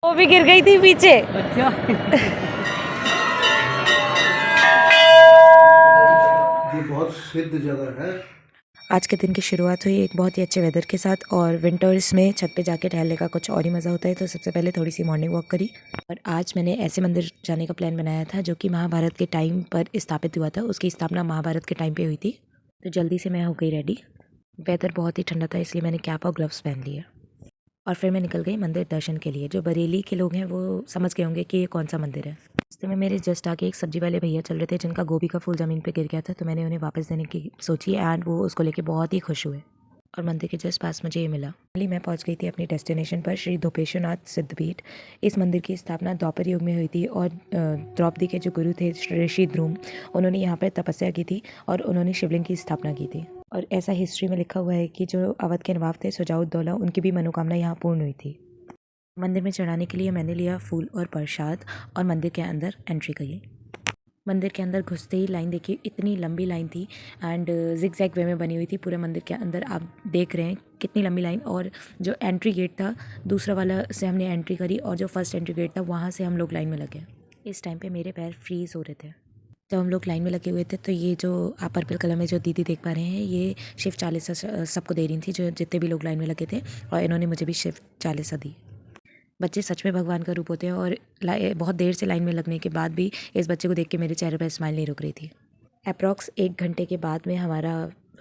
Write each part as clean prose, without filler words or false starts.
वो भी गिर गई थी पीछे। अच्छा। ये बहुत सिद्ध जगह है। आज के दिन की शुरुआत हुई एक बहुत ही अच्छे वेदर के साथ, और विंटर्स में छत पे जाके टहलने का कुछ और ही मज़ा होता है। तो सबसे पहले थोड़ी सी मॉर्निंग वॉक करी, और आज मैंने ऐसे मंदिर जाने का प्लान बनाया था जो कि महाभारत के टाइम पर स्थापित हुआ था। उसकी स्थापना महाभारत के टाइम पे हुई थी। तो जल्दी से मैं हो गई रेडी। वेदर बहुत ही ठंडा था, इसलिए मैंने कैप और ग्लव्स पहन लिए, और फिर मैं निकल गई मंदिर दर्शन के लिए। जो बरेली के लोग हैं वो समझ गए होंगे कि ये कौन सा मंदिर है। रास्ते में मेरे जस्ट आके एक सब्जी वाले भैया चल रहे थे जिनका गोभी का फूल ज़मीन पे गिर गया था, तो मैंने उन्हें वापस देने की सोची, एंड वो उसको लेके बहुत ही खुश हुए। और मंदिर के जस्ट पास मुझे ये मिला। फाइनली मैं पहुंच गई थी अपनी डेस्टिनेशन पर, श्री धोपेश्वरनाथ सिद्धपीठ। इस मंदिर की स्थापना द्वापर युग में हुई थी, और द्रौपदी के जो गुरु थे ऋषि ध्रुव, उन्होंने यहाँ पर तपस्या की थी और उन्होंने शिवलिंग की स्थापना की थी। और ऐसा हिस्ट्री में लिखा हुआ है कि जो अवध के नवाब थे सुजाउद्दौला, उनकी भी मनोकामना यहाँ पूर्ण हुई थी। मंदिर में चढ़ाने के लिए मैंने लिया फूल और प्रसाद, और मंदिर के अंदर एंट्री करी। मंदिर के अंदर घुसते ही लाइन देखिए, इतनी लंबी लाइन थी, एंड जिग जैग वे में बनी हुई थी पूरे मंदिर के अंदर। आप देख रहे हैं कितनी लंबी लाइन। और जो एंट्री गेट था दूसरा वाला से हमने एंट्री करी, और जो फर्स्ट एंट्री गेट था वहाँ से हम लोग लाइन में लगे। इस टाइम पे मेरे पैर फ्रीज हो रहे थे जब हम लोग लाइन में लगे हुए थे। तो ये जो आप पर्पल कलर में जो दीदी देख पा रहे हैं, ये शिव चालीसा सबको दे रही थी, जो जितने भी लोग लाइन में लगे थे, और इन्होंने मुझे भी शिव चालीसा दी। बच्चे सच में भगवान का रूप होते हैं, और बहुत देर से लाइन में लगने के बाद भी इस बच्चे को देख के मेरे चेहरे पर स्माइल नहीं रुक रही थी। अप्रॉक्स 1 घंटे के बाद में हमारा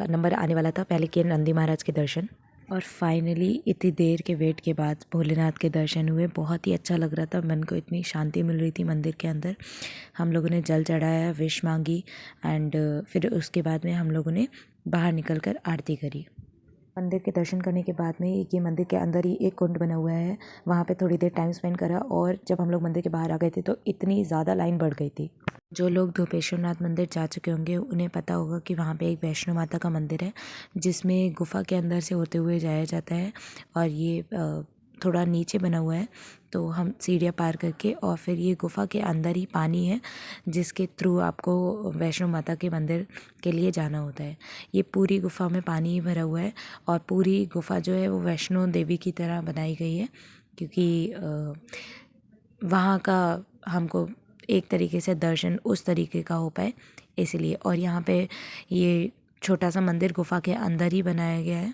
नंबर आने वाला था। पहले किए नंदी महाराज के दर्शन, और फाइनली इतनी देर के वेट के बाद भोलेनाथ के दर्शन हुए। बहुत ही अच्छा लग रहा था, मन को इतनी शांति मिल रही थी मंदिर के अंदर। हम लोगों ने जल चढ़ाया, विश मांगी, एंड फिर उसके बाद में हम लोगों ने बाहर निकल कर आरती करी। मंदिर के दर्शन करने के बाद में ये मंदिर के अंदर ही एक कुंड बना हुआ है, वहाँ पे थोड़ी देर टाइम स्पेंड करा। और जब हम लोग मंदिर के बाहर आ गए थे तो इतनी ज़्यादा लाइन बढ़ गई थी। जो लोग धोपेश्वरनाथ मंदिर जा चुके होंगे उन्हें पता होगा कि वहाँ पे एक वैष्णो माता का मंदिर है, जिसमें गुफा के अंदर से होते हुए जाया जाता है। और ये थोड़ा नीचे बना हुआ है, तो हम सीढ़ियाँ पार करके, और फिर ये गुफा के अंदर ही पानी है जिसके थ्रू आपको वैष्णो माता के मंदिर के लिए जाना होता है। ये पूरी गुफा में पानी ही भरा हुआ है, और पूरी गुफा जो है वो वैष्णो देवी की तरह बनाई गई है, क्योंकि वहाँ का हमको एक तरीके से दर्शन उस तरीके का हो पाए इसलिए। और यहाँ पे ये छोटा सा मंदिर गुफा के अंदर ही बनाया गया है।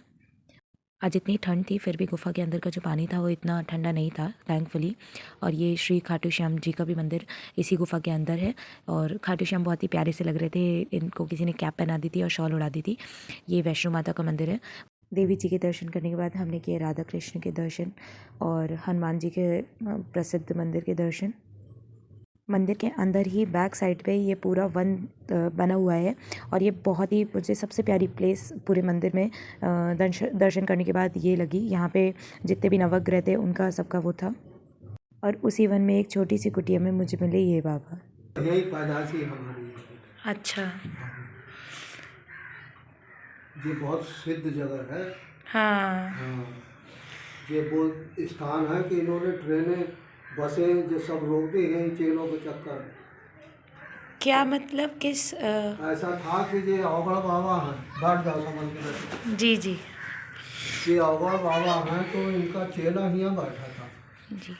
आज इतनी ठंड थी, फिर भी गुफा के अंदर का जो पानी था वो इतना ठंडा नहीं था, थैंकफुली। और ये श्री खाटू श्याम जी का भी मंदिर इसी गुफा के अंदर है, और खाटू श्याम बहुत ही प्यारे से लग रहे थे। इनको किसी ने कैप पहना दी थी और शॉल उड़ा दी थी। ये वैष्णो माता का मंदिर है। देवी जी के दर्शन करने के बाद हमने किए राधा कृष्ण के दर्शन और हनुमान जी के प्रसिद्ध मंदिर के दर्शन। मंदिर के अंदर ही बैक साइड पे ये पूरा वन बना हुआ है, और ये बहुत ही मुझे सबसे प्यारी प्लेस पूरे मंदिर में दर्शन करने के बाद ये लगी। यहाँ पे जितने भी नवग्रह थे उनका सबका वो था, और उसी वन में एक छोटी सी कुटिया में मुझे मिले ये बाबा। यही पैदाशी हमारी है। अच्छा। ये बहुत सिद्ध जगह है। हाँ। हाँ, ये वो स्थान है कि इन्होंने ट्रेनें बसें जो सब रोक दी हैं चेलों के चक्कर में। क्या मतलब किस ऐसा था कि ये अवगढ़ बाबा हैं, बैठ जाओ समझ के। जी जी ये अवगढ़ बाबा हैं, तो इनका चेला यहाँ बैठा था। जी।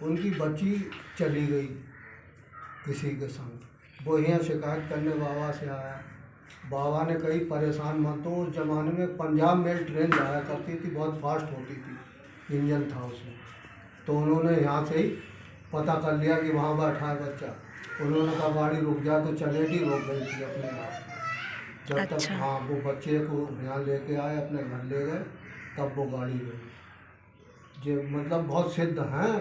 उनकी बच्ची चली गई किसी के संग, वो यहाँ शिकायत करने बाबा से आया। बाबा ने कही परेशान मत हो। उस ज़माने में पंजाब मेल ट्रेन जाया करती थी, बहुत फास्ट होती थी, इंजन था उसमें। तो उन्होंने यहाँ से ही पता कर लिया कि वहाँ बैठा है बच्चा। उन्होंने कहा गाड़ी रुक जा, तो चलेगी, रुक गई थी अपने आप। जब तक हाँ वो बच्चे को यहाँ लेके आए, अपने घर ले गए, तब वो गाड़ी गई। ये मतलब बहुत सिद्ध हैं।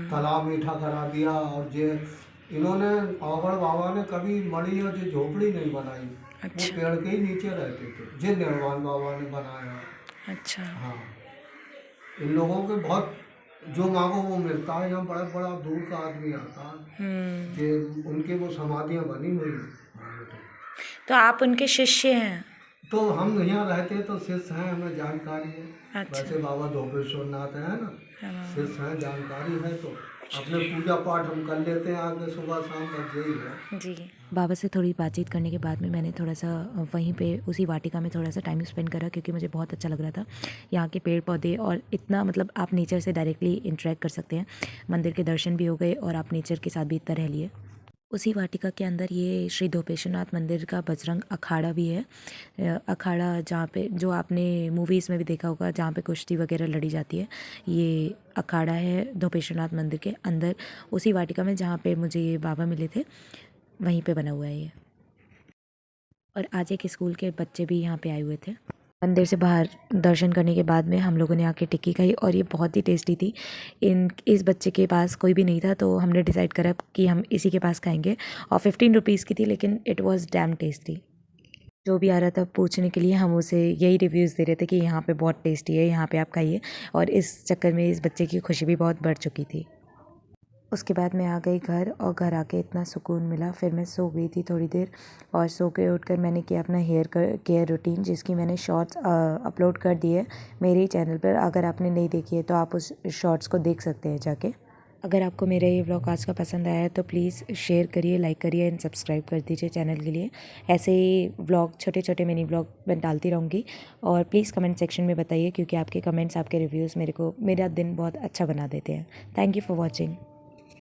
तालाब मीठा करा दिया। और ये इन्होंने अवगढ़ बाबा ने कभी मड़ी और जो झोपड़ी नहीं बनाई। वो पेड़ के ही नीचे रहते थे, जो निर्वाण बाबा ने बनाया। अच्छा। हाँ, इन लोगों के बहुत जो मांगो वो मिलता है। यहाँ बड़ा बड़ा दूर का आदमी आता है, जे उनके वो समाधियाँ बनी हुई हैं। तो आप उनके शिष्य हैं? तो हम यहाँ रहते तो शिष्य हैं, हमें जानकारी है। अच्छा। वैसे बाबा धोपेश्वरनाथ है ना, शिष्य हैं, जानकारी है तो अपने पूजा पाठ हम कर लेते हैं आगे सुबह शाम, बस यही है। जी। बाबा से थोड़ी बातचीत करने के बाद में मैंने थोड़ा सा वहीं पे उसी वाटिका में थोड़ा सा टाइम स्पेंड करा, क्योंकि मुझे बहुत अच्छा लग रहा था यहाँ के पेड़ पौधे, और इतना मतलब आप नेचर से डायरेक्टली इंटरेक्ट कर सकते हैं। मंदिर के दर्शन भी हो गए और आप नेचर के साथ भी इतना रह लिए। उसी वाटिका के अंदर ये श्री धोपेश्वरनाथ मंदिर का बजरंग अखाड़ा भी है। अखाड़ा जहाँ पे, जो आपने मूवीज़ में भी देखा होगा, जहाँ पे कुश्ती वगैरह लड़ी जाती है, ये अखाड़ा है धोपेश्वरनाथ मंदिर के अंदर, उसी वाटिका में जहाँ पे मुझे ये बाबा मिले थे, वहीं पे बना हुआ है ये। और आज एक स्कूल के बच्चे भी यहाँ पे आए हुए थे। मंदिर से बाहर दर्शन करने के बाद में हम लोगों ने आके टिक्की खाई और ये बहुत ही टेस्टी थी। इस बच्चे के पास कोई भी नहीं था तो हमने डिसाइड करा कि हम इसी के पास खाएंगे, और 15 रुपीज़ की थी, लेकिन इट वाज डैम टेस्टी। जो भी आ रहा था पूछने के लिए, हम उसे यही रिव्यूज़ दे रहे थे कि यहाँ पे बहुत टेस्टी है, यहाँ पे आप खाइए, और इस चक्कर में इस बच्चे की खुशी भी बहुत बढ़ चुकी थी। उसके बाद मैं आ गई घर, और घर आके इतना सुकून मिला। फिर मैं सो गई थी थोड़ी देर, और सो के उठकर मैंने किया अपना हेयर केयर रूटीन, जिसकी मैंने शॉर्ट्स अपलोड कर दी है मेरे ही चैनल पर। अगर आपने नहीं देखी है तो आप उस शॉर्ट्स को देख सकते हैं जाके। अगर आपको मेरा ये व्लॉग आज का पसंद आया है तो प्लीज़ शेयर करिए, लाइक करिए एंड सब्सक्राइब कर दीजिए चैनल के लिए। ऐसे ही व्लॉग, छोटे छोटे मिनी व्लॉग मैं डालती रहूँगी, और प्लीज़ कमेंट सेक्शन में बताइए, क्योंकि आपके कमेंट्स, आपके रिव्यूज़ मेरा दिन बहुत अच्छा बना देते हैं। Thank you for watching.